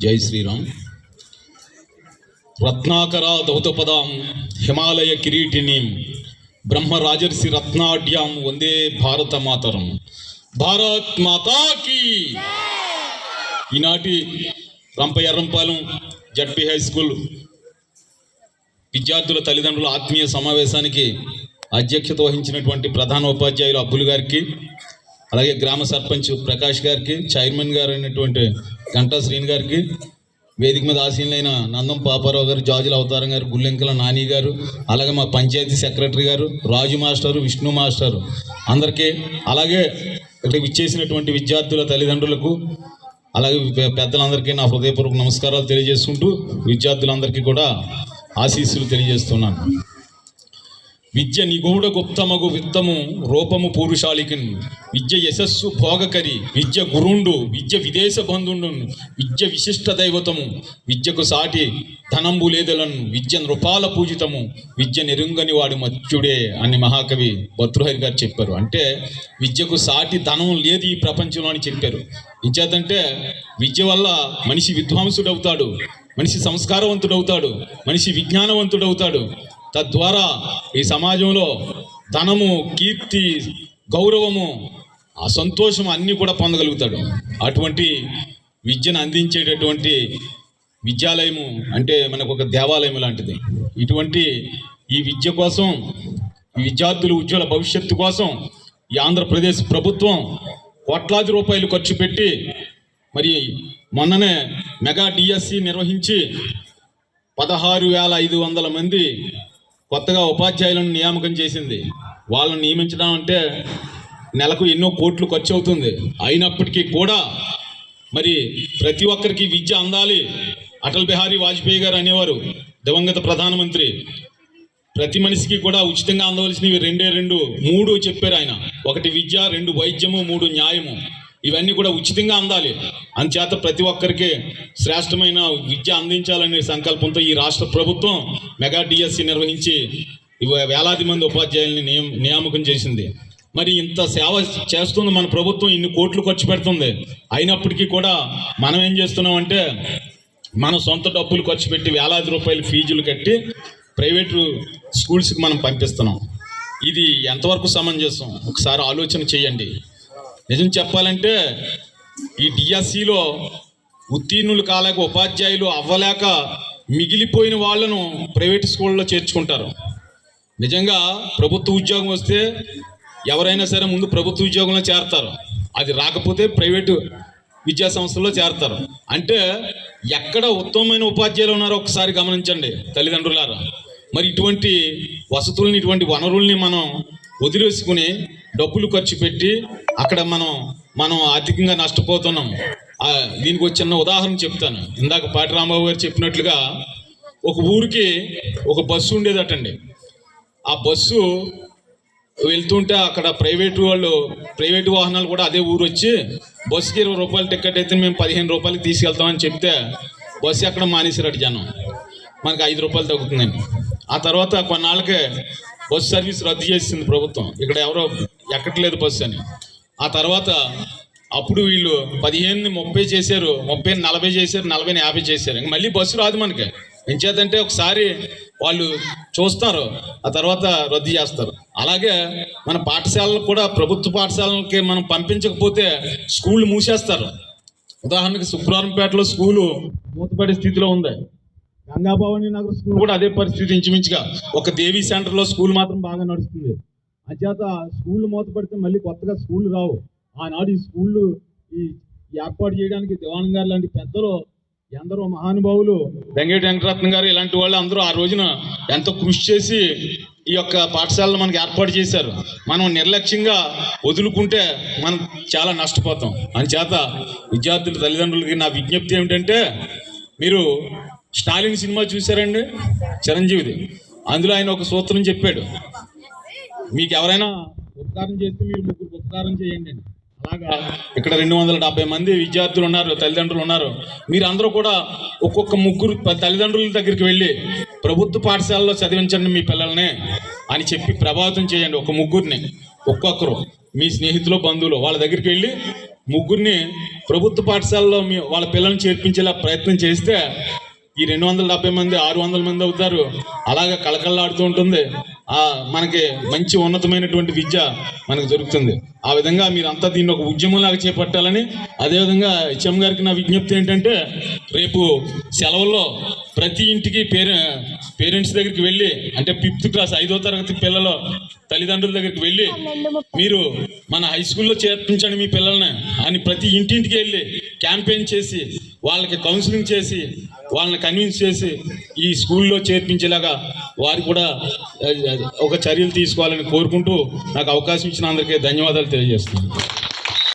జై శ్రీరామ్. రత్నాకర దౌతపదాం హిమాలయ కిరీటినీం బ్రహ్మరాజర్షి రత్నాఢ్యాం వందే భారత మాతరం. భారత్ మాతాకి. ఈనాటి రంపయ్యరంపాలెం జడ్పీ హై స్కూల్ విద్యార్థుల తల్లిదండ్రుల ఆత్మీయ సమావేశానికి అధ్యక్షత వహించినటువంటి ప్రధాన ఉపాధ్యాయులు అబ్బులు గారికి, అలాగే గ్రామ సర్పంచ్ ప్రకాష్ గారికి, చైర్మన్ గారు అయినటువంటి గంటా శ్రీని గారికి, వేదిక మీద ఆసీనులైన నందం పాపారావు గారు, జాజుల అవతారం గారు, గుల్లెంకల నాని గారు, అలాగే మా పంచాయతీ సెక్రటరీ గారు, రాజు మాస్టరు, విష్ణు మాస్టరు అందరికీ, అలాగే ఇక్కడికి విచ్చేసినటువంటి విద్యార్థుల తల్లిదండ్రులకు, అలాగే పెద్దలందరికీ నా హృదయపూర్వక నమస్కారాలు తెలియజేసుకుంటూ విద్యార్థులందరికీ కూడా ఆశీస్సులు తెలియజేస్తున్నాను. విద్య నిగూఢ గుప్తమగు విత్తము రూపము పూరుషాళికిన్, విద్య యశస్సు భోగకరి, విద్య గురుండు, విద్య విదేశ బంధుండు, విద్య విశిష్ట దైవతము, విద్యకు సాటి ధనంబు లేదలను, విద్య నృపాల పూజితము, విద్య నెరుంగని వాడు మత్యుడే అని మహాకవి భర్తృహరి గారు చెప్పారు. అంటే విద్యకు సాటి ధనం లేదు ఈ ప్రపంచంలో అని చెప్పారు. ఇంచేతంటే విద్య వల్ల మనిషి విద్వాంసుడవుతాడు, మనిషి సంస్కారవంతుడవుతాడు, మనిషి విజ్ఞానవంతుడవుతాడు. తద్వారా ఈ సమాజంలో ధనము, కీర్తి, గౌరవము, ఆ సంతోషం అన్నీ కూడా పొందగలుగుతాడు. అటువంటి విద్యను అందించేటటువంటి విద్యాలయము అంటే మనకు ఒక దేవాలయం లాంటిది. ఇటువంటి ఈ విద్య కోసం, ఈ విద్యార్థుల ఉజ్వల భవిష్యత్తు కోసం ఈ ఆంధ్రప్రదేశ్ ప్రభుత్వం కోట్లాది రూపాయలు ఖర్చు పెట్టి మరి మొన్ననే మెగా డిఎస్సి నిర్వహించి 16,500 మంది కొత్తగా ఉపాధ్యాయులను నియామకం చేసింది. వాళ్ళని నియమించడం అంటే నెలకు ఎన్నో కోట్లు ఖర్చు అవుతుంది. అయినప్పటికీ కూడా మరి ప్రతి ఒక్కరికి విద్య అందాలి. అటల్ బిహారీ వాజ్పేయి గారు అనేవారు, దివంగత ప్రధానమంత్రి, ప్రతి మనిషికి కూడా ఉచితంగా అందవలసినవి 3 చెప్పారు ఆయన. 1 విద్య, 2 వైద్యము, 3 న్యాయము. ఇవన్నీ కూడా ఉచితంగా అందాలి. అందుచేత ప్రతి ఒక్కరికి శ్రేష్టమైన విద్య అందించాలనే సంకల్పంతో ఈ రాష్ట్ర ప్రభుత్వం మెగా డిఎస్సి నిర్వహించి వేలాది మంది ఉపాధ్యాయుల్ని నియామకం చేసింది. మరి ఇంత సేవ చేస్తుంది మన ప్రభుత్వం, ఇన్ని కోట్లు ఖర్చు పెడుతుంది. అయినప్పటికీ కూడా మనం ఏం చేస్తున్నామంటే మన సొంత డబ్బులు ఖర్చు పెట్టి వేలాది రూపాయలు ఫీజులు కట్టి ప్రైవేటు స్కూల్స్కి మనం పంపిస్తున్నాం. ఇది ఎంతవరకు సమంజసం? ఒకసారి ఆలోచన చేయండి. నిజం చెప్పాలంటే ఈ డిఎస్సిలో ఉత్తీర్ణులు కాలేక, ఉపాధ్యాయులు అవ్వలేక మిగిలిపోయిన వాళ్ళను ప్రైవేట్ స్కూళ్ళలో చేర్చుకుంటారు. నిజంగా ప్రభుత్వ ఉద్యోగం వస్తే ఎవరైనా సరే ముందు ప్రభుత్వ ఉద్యోగంలో చేరతారు. అది రాకపోతే ప్రైవేటు విద్యా సంస్థల్లో చేరతారు. అంటే ఎక్కడ ఉత్తమమైన ఉపాధ్యాయులు ఉన్నారో ఒకసారి గమనించండి తల్లిదండ్రులారా. మరి ఇటువంటి వసతుల్ని, ఇటువంటి వనరుల్ని మనం వదిలేసుకుని డబ్బులు ఖర్చు పెట్టి అక్కడ మనం ఆర్థికంగా నష్టపోతున్నాం. దీనికి ఒక చిన్న ఉదాహరణ చెప్తాను. ఇందాక పాటి రాంబాబు గారు చెప్పినట్లుగా ఒక ఊరికి ఒక బస్సు ఉండేదటండి. ఆ బస్సు వెళ్తుంటే అక్కడ ప్రైవేటు వాహనాలు కూడా అదే ఊరు వచ్చి బస్సుకి 20 రూపాయల టికెట్ అయితే మేము 15 రూపాయలకి తీసుకెళ్తామని చెప్తే బస్సు ఎక్కడ మానేసారట జనం. మనకి 5 రూపాయలు తగ్గుతుందండి. ఆ తర్వాత కొన్నాళ్ళకే బస్సు సర్వీస్ రద్దు చేసింది ప్రభుత్వం. ఇక్కడ ఎవరో ఎక్కట్లేదు బస్సు అని. ఆ తర్వాత అప్పుడు వీళ్ళు 15ని 30 చేశారు, 30ని 40 చేశారు, 40ని 50 చేశారు. ఇంక మళ్ళీ బస్సు రాదు మనకి. ఎంచేతంటే ఒకసారి వాళ్ళు చూస్తారు, ఆ తర్వాత రద్దు చేస్తారు. అలాగే మన పాఠశాలలకు కూడా, ప్రభుత్వ పాఠశాలలకి మనం పంపించకపోతే స్కూళ్ళు మూసేస్తారు. ఉదాహరణకి శుక్రవారంపేటలో స్కూలు మూతపడే స్థితిలో ఉంది. గంగాభవాని నగర్ స్కూల్ కూడా అదే పరిస్థితి ఇంచుమించుగా. ఒక దేవీ సెంటర్లో స్కూల్ మాత్రం బాగా నడుస్తుంది. అంచేత స్కూళ్ళు మూతపడితే మళ్ళీ కొత్తగా స్కూళ్ళు రావు. ఆనాడు ఈ స్కూళ్ళు ఏర్పాటు చేయడానికి దివాణం గారు లాంటి పెద్దలు, ఎందరో మహానుభావులు, వెంకట వెంకటరత్నం గారు ఇలాంటి వాళ్ళు అందరూ ఆ రోజున ఎంతో కృషి చేసి ఈ యొక్క పాఠశాలను మనకు ఏర్పాటు చేశారు. మనం నిర్లక్ష్యంగా వదులుకుంటే మనం చాలా నష్టపోతాం. అందుచేత విద్యార్థుల తల్లిదండ్రులకి నా విజ్ఞప్తి ఏమిటంటే, మీరు స్టాలిన్ సినిమా చూశారండి, చిరంజీవిది. అందులో ఆయన ఒక సూత్రం చెప్పాడు, మీకు ఎవరైనా ఉపకారం చేస్తే మీరు 3 ఉపకారం చేయండి అని. అలాగా ఇక్కడ 270 మంది విద్యార్థులు ఉన్నారు, తల్లిదండ్రులు ఉన్నారు. మీరు అందరూ కూడా ఒక్కొక్క 3 తల్లిదండ్రుల దగ్గరికి వెళ్ళి ప్రభుత్వ పాఠశాలలో చదివించండి మీ పిల్లల్ని అని చెప్పి ప్రభావితం చేయండి. ఒక 3ని ఒక్కొక్కరు మీ స్నేహితులు, బంధువులు వాళ్ళ దగ్గరికి వెళ్ళి ముగ్గురిని ప్రభుత్వ పాఠశాలలో వాళ్ళ పిల్లల్ని చేర్పించేలా ప్రయత్నం చేస్తే ఈ 270 మంది 600 మంది అవుతారు. అలాగే కళకళలాడుతూ ఉంటుంది. మనకి మంచి ఉన్నతమైనటువంటి విద్య మనకు దొరుకుతుంది. ఆ విధంగా మీరంతా దీన్ని ఒక ఉద్యమంలాగా చేపట్టాలని, అదేవిధంగా హెచ్ఎం గారికి నా విజ్ఞప్తి ఏంటంటే, రేపు సెలవుల్లో ప్రతి ఇంటికి పేరెంట్స్ దగ్గరికి వెళ్ళి, అంటే 5th క్లాస్ 5వ తరగతి పిల్లల తల్లిదండ్రుల దగ్గరికి వెళ్ళి, మీరు మన హై స్కూల్లో చేర్పించండి మీ పిల్లల్ని అని ప్రతి ఇంటింటికి వెళ్ళి క్యాంపెయిన్ చేసి వాళ్ళకి కౌన్సిలింగ్ చేసి వాళ్ళని కన్విన్స్ చేసి ఈ స్కూల్లో చేర్పించేలాగా వారు కూడా ఒక చర్యలు తీసుకోవాలని కోరుకుంటూ నాకు అవకాశం ఇచ్చిన అందరికీ ధన్యవాదాలు తెలియజేస్తున్నాను.